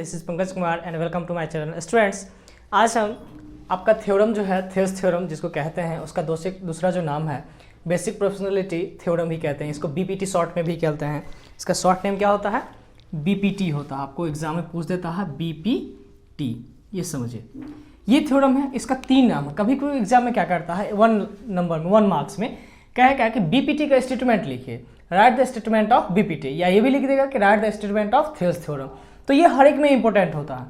This is Pankaj Kumar and welcome to my channel. Students, आज हम आपका थ्योरम जो है थेल्स थ्योरम जिसको कहते हैं उसका दूसरा जो नाम है बेसिक प्रोपोर्शनलिटी थ्योरम ही कहते हैं। इसको बीपीटी शॉर्ट में भी कहते हैं। इसका शॉर्ट नेम क्या होता है? बीपीटी होता है। आपको एग्जाम में पूछ देता है बीपीटी, ये समझिए। ये थ्योरम है, इसका 3 नाम है। कभी कोई एग्जाम में क्या करता है 1 नंबर में 1 मार्क्स में क्या है कि बीपीटी का स्टेटमेंट लिखिए, right the statement of BPT, या ये भी लिख देगा कि write the statement of Thales theorem. तो ये हर एक में इंपॉर्टेंट होता है।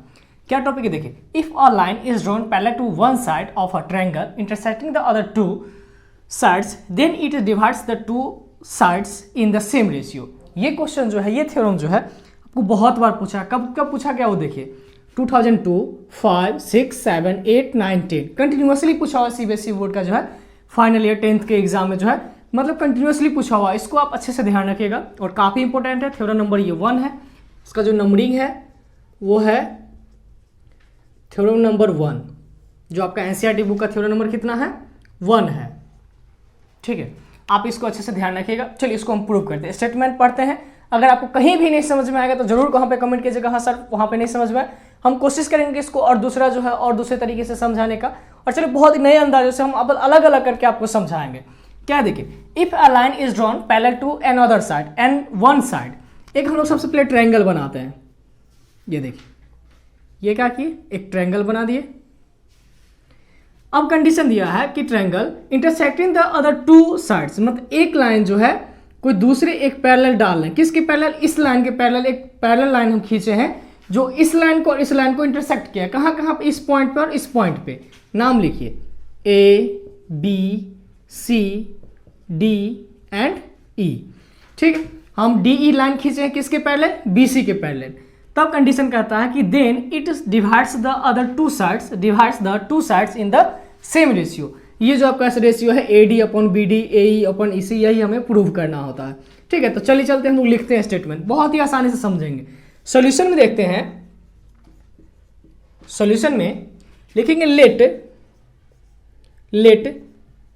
क्या टॉपिक है देखिए, if a line is drawn parallel to one side of a triangle intersecting the other 2 sides then it divides the 2 sides in the same ratio। ये क्वेश्चन जो है, ये थ्योरम जो है आपको बहुत बार पूछा है। कब पूछा गया वो देखिए 2002, 5, 6, 7, 8, 9, 10 कंटिन्यूसली पूछा हुआ सीबीएसई बोर्ड का जो है फाइनल ईयर 10th के एग्जाम में जो है मतलब कंटिन्यूसली पूछा हुआ। इसको आप अच्छे से ध्यान रखिएगा और काफ़ी इंपॉर्टेंट है। थ्योरम नंबर ये 1 है, इसका जो नंबरिंग है वो है थ्योरम नंबर 1। जो आपका एनसीईआरटी बुक का थ्योरम नंबर कितना है? 1 है। ठीक है, आप इसको अच्छे से ध्यान रखिएगा। चलिए इसको हम प्रूव करते हैं, स्टेटमेंट पढ़ते हैं। अगर आपको कहीं भी नहीं समझ में आएगा तो जरूर वहाँ पे कमेंट कीजिएगा हाँ सर वहाँ पे नहीं समझ में आए। हम कोशिश करेंगे इसको और दूसरा जो है और दूसरे तरीके से समझाने का, और चलिए बहुत नए अंदाजों से हम अब अलग अलग करके आपको समझाएंगे। क्या देखिए, if a line is drawn parallel to an other side and one side, एक हम लोग सबसे पहले ट्रायंगल बनाते हैं। ये देखिए, ये क्या किए, एक ट्रायंगल बना दिए। अब कंडीशन दिया है कि triangle intersecting the other 2 sides, मतलब एक लाइन जो है कोई दूसरे एक पैरेलल डाल रहे हैं। किसके पैरेलल? इस लाइन के पैरेलल एक पैरेलल लाइन हम खींचे हैं जो इस लाइन को और इस लाइन को इंटरसेक्ट किया। कहाँ कहाँ पे? इस पॉइंट पे और इस पॉइंट पे। नाम लिखिए ए, बी, सी, डी एंड ई। ठीक है, हम डी ई लाइन खींचे हैं किसके पैरेलल? बी सी के पैरेलल। तब कंडीशन कहता है कि then it divides the other 2 sides in the same ratio. ये जो आपका रेशियो है A D upon B D, A E upon E C, यही हमें प्रूव करना होता है। ठीक है, तो चलिए चलते हैं, हम लोग लिखते हैं स्टेटमेंट, बहुत ही आसानी से समझेंगे। सॉल्यूशन में देखते हैं, सॉल्यूशन में लिखेंगे let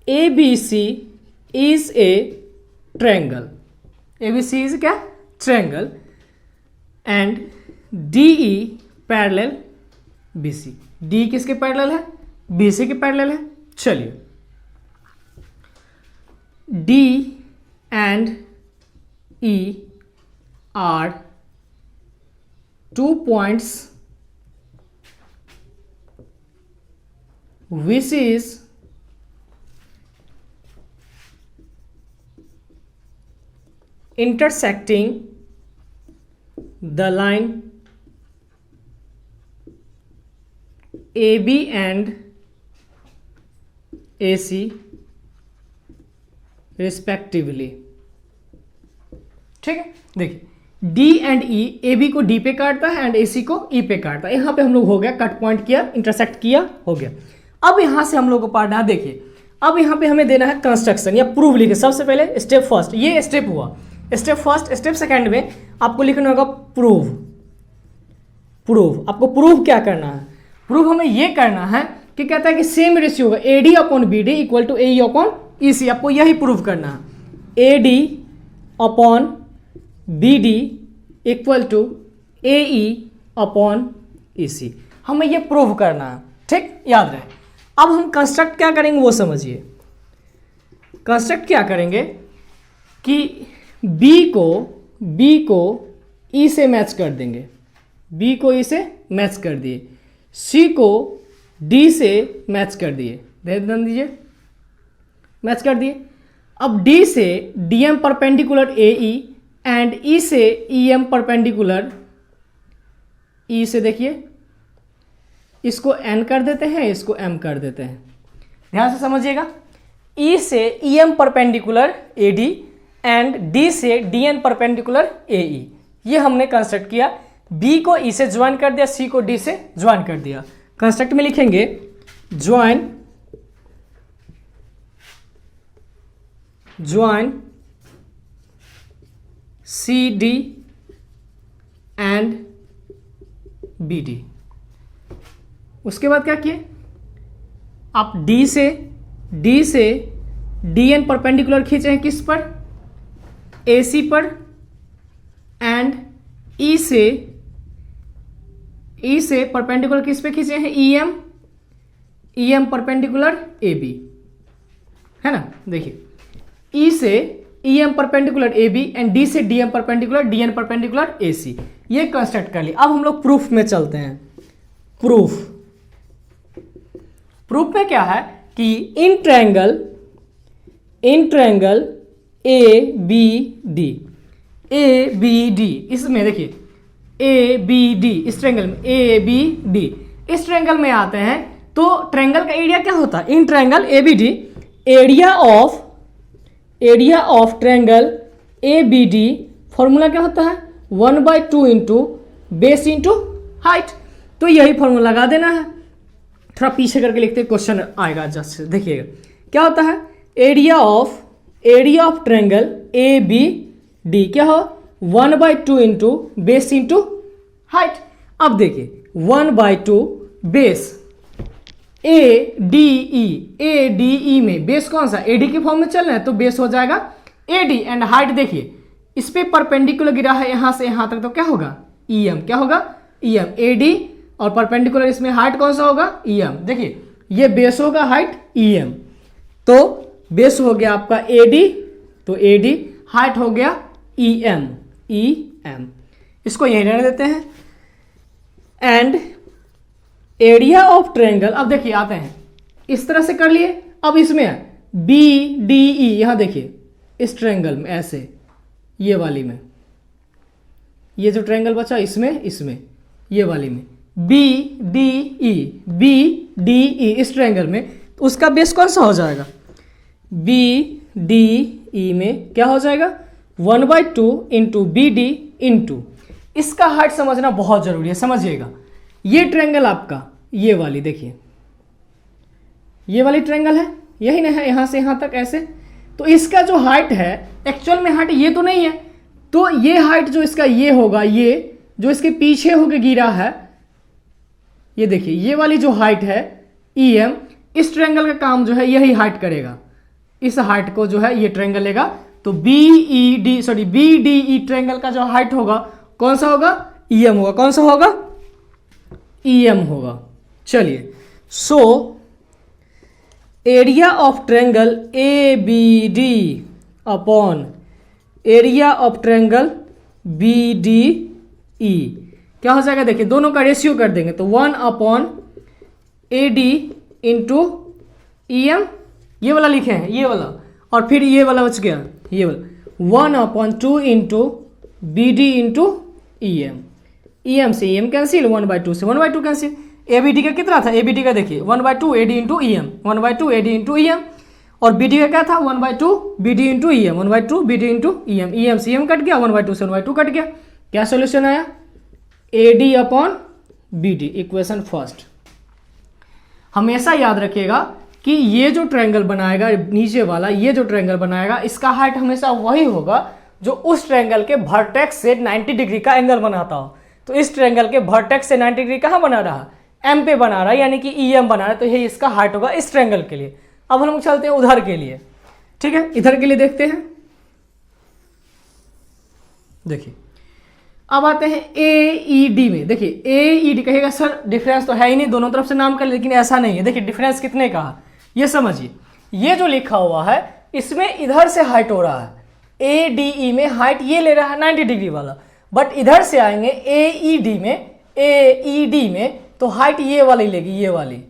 A B C is a triangle. A B C is क्या? Triangle and D E parallel B C. D किसके पैरेलल है? बी सी के पैरेलल है। चलिए, D and E are 2 points which is intersecting the line AB and AC respectively। ठीक है, देखिए D and E A B को D पे काटता है एंड AC को E पे काटता है। यहाँ पे हम लोग हो गया, कट पॉइंट किया, इंटरसेक्ट किया, हो गया। अब यहाँ से हम लोग को पढ़ना है, देखिए अब यहाँ पे हमें देना है कंस्ट्रक्शन या प्रूव लिखे। सबसे पहले स्टेप फर्स्ट, ये स्टेप हुआ, स्टेप फर्स्ट। स्टेप सेकंड में आपको लिखना होगा प्रूव। आपको प्रूव क्या करना है? प्रूव हमें ये करना है कि कहता है कि सेम रेशियो होगा A D upon B D equal to A E upon E C. आपको यही प्रूव करना है, A D upon B D equal to A E upon E C. हमें ये प्रूव करना है, ठीक, याद रहे। अब हम कंस्ट्रक्ट क्या करेंगे वो समझिए। कंस्ट्रक्ट क्या करेंगे कि बी को ई से मैच कर देंगे, बी को ई से मैच कर दिए, सी को डी से मैच कर दिए, ध्यान दीजिए, मैच कर दिए। अब डी से D M perpendicular A E and E से ई एम परपेंडिकुलर ई से, देखिए इसको एन कर देते हैं, इसको एम कर देते हैं। ध्यान से समझिएगा, ई से E M perpendicular A D and D से D N perpendicular A E. ये हमने कंस्ट्रक्ट किया। बी को ई से ज्वाइन कर दिया, सी को डी से ज्वाइन कर दिया। कंस्ट्रक्ट में लिखेंगे join C D and B D. उसके बाद क्या किए, आप डी से डी एन परपेंडिकुलर खींचे हैं किस पर? ए सी पर, एंड ई से ई से परपेंडिकुलर किस पे खींचे हैं, E M perpendicular A B, है ना। देखिए ई से E M perpendicular A B and D से D M perpendicular D N perpendicular A C, ये कंस्ट्रक्ट कर लिया। अब हम लोग प्रूफ में चलते हैं। प्रूफ में क्या है कि in triangle A B D, इसमें देखिए ए बी डी, इस ट्रायंगल में ए बी डी, इस ट्रायंगल में आते हैं तो ट्रायंगल का एरिया क्या होता है, in triangle A B D, area of triangle A B D formula क्या होता है, 1/2 इंटू बेस इंटू हाइट। तो यही फॉर्मूला लगा देना है। थोड़ा पीछे करके लिखते हैं, क्वेश्चन आएगा जस्ट देखिएगा क्या होता है। Area of triangle A B D क्या हो, 1/2 इंटू बेस इंटू हाइट। अब देखिए 1/2 बेस ए डी ई में बेस कौन सा, ए डी के फॉर्म में चल रहा है तो बेस हो जाएगा ए डी, एंड हाइट देखिए इस पे परपेंडिकुलर गिरा है यहां से यहां तक तो क्या होगा, ई एम, क्या होगा ई एम, ए डी और परपेंडिकुलर इसमें हाइट कौन सा होगा, ई एम। देखिए ये बेस होगा हाइट ई एम, तो बेस हो गया आपका ए डी, तो ए डी, हाइट हो गया ई एम, इसको यही रहने देते हैं। एंड एरिया ऑफ ट्रायंगल, अब देखिए आते हैं इस तरह से कर लिए। अब इसमें बी डी ई, यहां देखिए इस ट्रायंगल में ऐसे, ये वाली में, ये जो ट्रायंगल बचा इसमें ये वाली में बी डी ई, इस ट्रायंगल में, तो उसका बेस कौन सा हो जाएगा, बी डी ई में क्या हो जाएगा 1/2 इंटू बी डी इंटू, इसका हाइट समझना बहुत जरूरी है, समझिएगा। ये ट्रायंगल आपका ये वाली देखिए, ये वाली ट्रायंगल है, यही ना है, यहां से यहां तक ऐसे, तो इसका जो हाइट है एक्चुअल में हाइट ये तो नहीं है, तो ये हाइट जो इसका ये होगा, ये जो इसके पीछे होके गिरा है, ये देखिए ये वाली जो हाइट है ई एम, इस ट्रायंगल का काम जो है यही हाइट करेगा, इस हाइट को जो है ये ट्रायंगल लेगा। तो बी डी ई ट्रायंगल का जो हाइट होगा कौन सा होगा, ई एम होगा, कौन सा होगा, ई एम होगा। चलिए, so area of triangle A B D upon area of triangle B D E क्या हो जाएगा, देखिए दोनों का रेशियो कर देंगे तो 1/AD इंटू ई एम, ये वाला लिखे हैं ये वाला, और फिर ये वाला बच गया ये वाला 1/2 into B D into E M, E M से ई एम कैंसिल, 1/2 से 1/2 कैंसिल। ए बी डी का कितना था, ए बी डी का देखिए 1/2 AD into E M, 1/2 AD into E M, और बी डी का क्या था 1/2 B D into E M, 1/2 B D into E M, E M से ई एम कट गया, 1/2 से 1/2 कट गया। क्या सोल्यूशन आया, AD upon B D, equation first. हमेशा याद रखिएगा कि ये जो ट्रायंगल बनाएगा नीचे वाला, ये जो ट्रायंगल बनाएगा इसका हाइट हमेशा वही होगा जो उस ट्रायंगल के वर्टेक्स से 90 डिग्री का एंगल बनाता हो। तो इस ट्रायंगल के वर्टेक्स से 90 डिग्री कहाँ बना रहा, एम पे बना रहा है, यानी कि ई एम बना रहा है, तो यही इसका हाइट होगा इस ट्रायंगल के लिए। अब हम लोग चलते हैं उधर के लिए, ठीक है, इधर के लिए देखते हैं। देखिए अब आते हैं ए ई डी में। देखिए ए ई डी, कहेगा सर डिफरेंस तो है ही नहीं, दोनों तरफ से नाम कर, लेकिन ऐसा नहीं है। देखिए डिफरेंस कितने का है ये समझिए, ये जो लिखा हुआ है इसमें इधर से हाइट हो रहा है, ए डी ई में हाइट ये ले रहा है 90 डिग्री वाला, बट इधर से आएंगे ए ई डी में तो हाइट ये वाली लेगी, ये वाली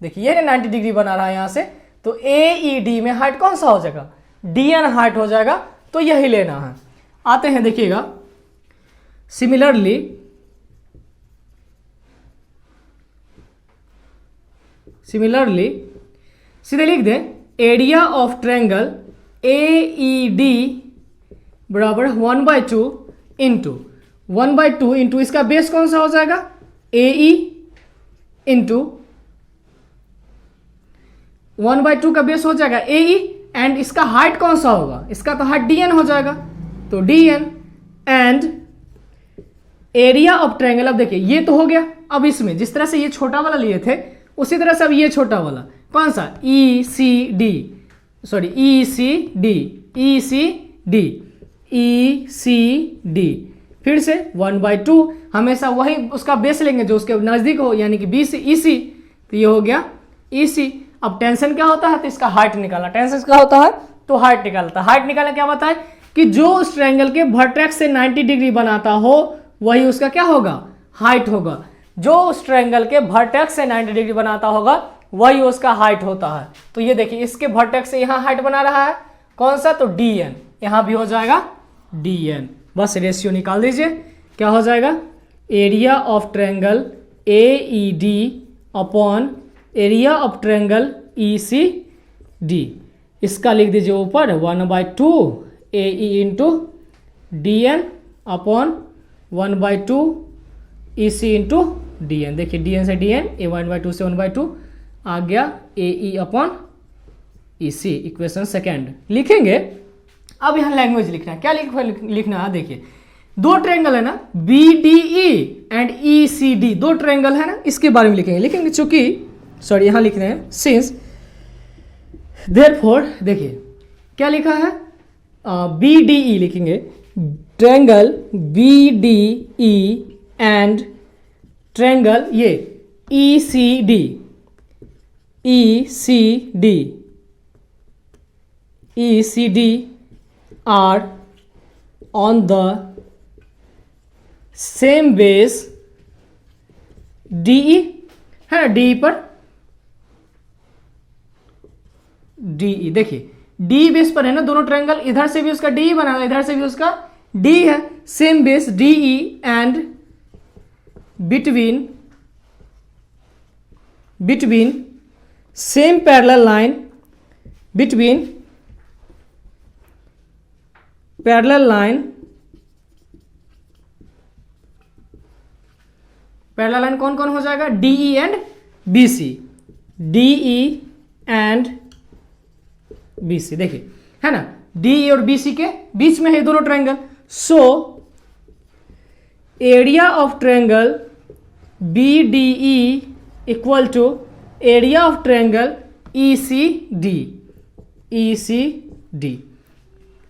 देखिए ये 90 डिग्री बना रहा है यहाँ से, तो ए ई डी में हाइट कौन सा हो जाएगा, डी एन हाइट हो जाएगा, तो यही लेना है। आते हैं देखिएगा, सिमिलरली सीधे लिख दें area of triangle A E D बराबर 1/2 इंटू इसका बेस कौन सा हो जाएगा, ए ई इंटू 1/2 का बेस हो जाएगा ए ई, एंड इसका हाइट कौन सा होगा, इसका तो हाइट डी एन हो जाएगा, तो D N, and area of triangle. अब देखिए ये तो हो गया, अब इसमें जिस तरह से ये छोटा वाला लिए थे उसी तरह से अब ये छोटा वाला कौन सा, ई सी डी फिर से 1/2, हमेशा वही उसका बेस लेंगे जो उसके नज़दीक हो, यानी कि बी सी ई सी, तो ये हो गया ई सी। अब टेंशन क्या होता है, तो इसका हाइट निकालना। टेंशन क्या होता है, तो हाइट निकालता है। हाइट निकालना क्या बताए कि जो उस ट्रायंगल के वर्टेक्स से 90 डिग्री बनाता हो वही उसका क्या होगा, हाइट होगा। जो उस ट्रायंगल के वर्टेक्स से 90 डिग्री बनाता होगा वही उसका हाइट होता है। तो ये देखिए इसके वर्टेक्स से यहाँ हाइट बना रहा है कौन सा, तो डी एन, यहाँ भी हो जाएगा डी एन। बस रेशियो निकाल दीजिए, क्या हो जाएगा, area of triangle A E D upon area of triangle E C D. इसका लिख दीजिए ऊपर 1/2 A E into D N upon 1/2 E C into D N. देखिए डी एन से डी एन, ए 1/2 से 1/2 आ गया A E upon E C. Equation second लिखेंगे। अब यहाँ लैंग्वेज लिखना है, क्या लिखना है, देखिए दो ट्रायंगल है ना, B D E and E C D, दो ट्रायंगल है ना, इसके बारे में लिखेंगे चूंकि सॉरी यहाँ लिख रहे हैं सिंस देयरफॉर। देखिए क्या लिखा है, बी डी ई लिखेंगे, triangle B D E and triangle ये E C D, E C D, E C D are on the same base DE है ना, डीई पर डीई। देखिए डी बेस पर है ना दोनों ट्रायंगल, इधर से भी उसका डी बना है, इधर से भी उसका डी है, same base DE and between same parallel line between parallel line कौन कौन हो जाएगा, DE and BC, DE and BC। देखिए है ना, DE और BC के बीच में है दोनों triangle. So area of triangle BDE equal to area of triangle ECD।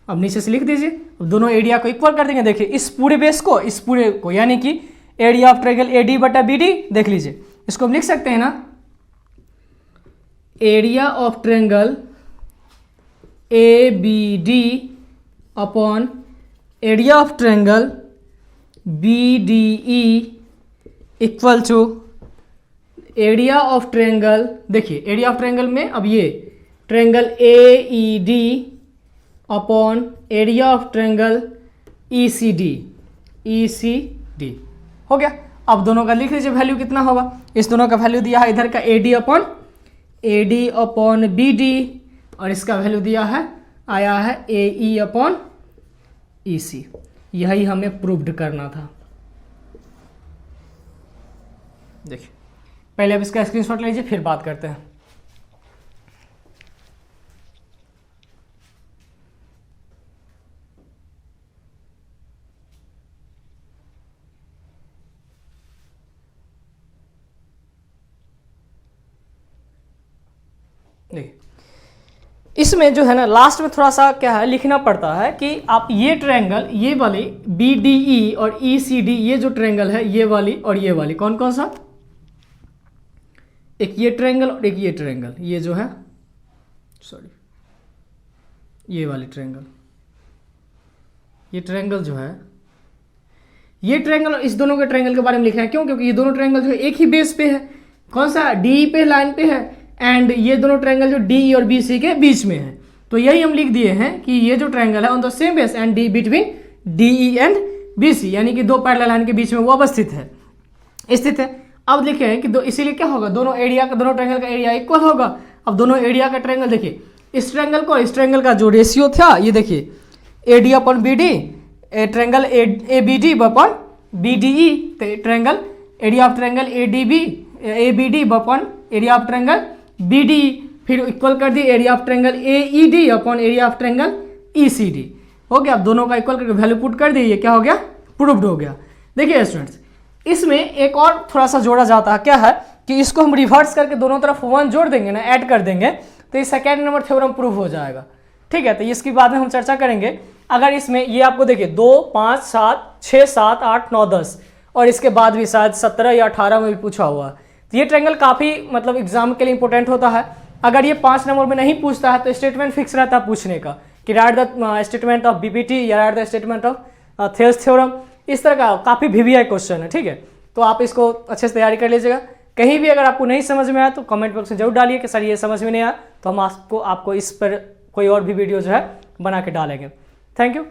अब नीचे से लिख दीजिए, अब दोनों एरिया को इक्वल कर देंगे। देखिए इस पूरे बेस को इस पूरे को, यानी कि एरिया ऑफ ट्रायंगल AD बटा BD, देख लीजिए इसको हम लिख सकते हैं ना, area of triangle ABD upon area of triangle BDE equal to area of triangle. देखिए एरिया ऑफ ट्रायंगल में अब ये triangle AED upon area of triangle ECD हो गया। अब दोनों का लिख लीजिए वैल्यू कितना होगा, इस दोनों का वैल्यू दिया है इधर का AD अपॉन BD और इसका वैल्यू दिया है आया है AE अपॉन EC। यही हमें प्रूव्ड करना था। देखिए पहले अब इसका स्क्रीनशॉट लीजिए फिर बात करते हैं। देखिए इसमें जो है ना लास्ट में थोड़ा सा क्या है लिखना पड़ता है कि आप ये ट्रायंगल ये वाली BDE और ECD, ये जो ट्रायंगल है ये वाली और ये वाली, कौन कौन सा, एक ये ट्रायंगल और एक ये ट्रायंगल, ये जो है सॉरी ये वाली ट्रायंगल, ये ट्रायंगल जो है ये ट्रायंगल और इस दोनों के ट्रायंगल के बारे में लिखना है। क्यों, क्योंकि ये दोनों ट्रायंगल जो है एक ही बेस पे है, कौन सा, DE पे लाइन पे है, एंड ये दोनों ट्रायंगल जो DE और BC के बीच में है। तो यही हम लिख दिए हैं कि ये जो ट्रायंगल है on the same base and between DE and BC, यानी कि दो पैरेलल लाइन के बीच में वो अवस्थित है, स्थित है। अब लिखे हैं कि दो, इसीलिए क्या होगा, दोनों एरिया का, दोनों ट्रायंगल का एरिया इक्वल होगा। अब दोनों एरिया का ट्रायंगल देखिए, इस ट्रायंगल को इस ट्रायंगल का जो रेशियो था ये देखिए AD upon BD, triangle ABD upon BDE, triangle area of triangle ABD upon area of triangle BDE, फिर इक्वल कर the area of triangle AED upon area of triangle ECD। हो गया, अब दोनों का इक्वल करके वैल्यू पुट कर दी, ये क्या हो गया, प्रूव्ड हो गया। देखिए स्टूडेंट्स इसमें एक और थोड़ा सा जोड़ा जाता है, क्या है कि इसको हम रिवर्स करके दोनों तरफ 1 जोड़ देंगे ना, ऐड कर देंगे, तो ये सेकेंड नंबर थ्योरम प्रूव हो जाएगा। ठीक है, तो इसके बाद में हम चर्चा करेंगे। अगर इसमें ये आपको देखिए 2, 5, 7, 6, 7, 8, 9, 10 और इसके बाद भी शायद 17 या 18 में भी पूछा हुआ है, तो ये ट्रायंगल काफ़ी मतलब एग्जाम के लिए इंपॉर्टेंट होता है। अगर ये 5 नंबर में नहीं पूछता है तो स्टेटमेंट फिक्स रहता है पूछने का कि write the statement of BPT या write the statement of Thales theorem, इस तरह का काफ़ी वीवीआई क्वेश्चन है, ठीक है। तो आप इसको अच्छे से तैयारी कर लीजिएगा। कहीं भी अगर आपको नहीं समझ में आया तो कमेंट बॉक्स में जरूर डालिए कि सर ये समझ में नहीं आया, तो हम आपको इस पर कोई और भी वीडियो जो है बना के डालेंगे। Thank you.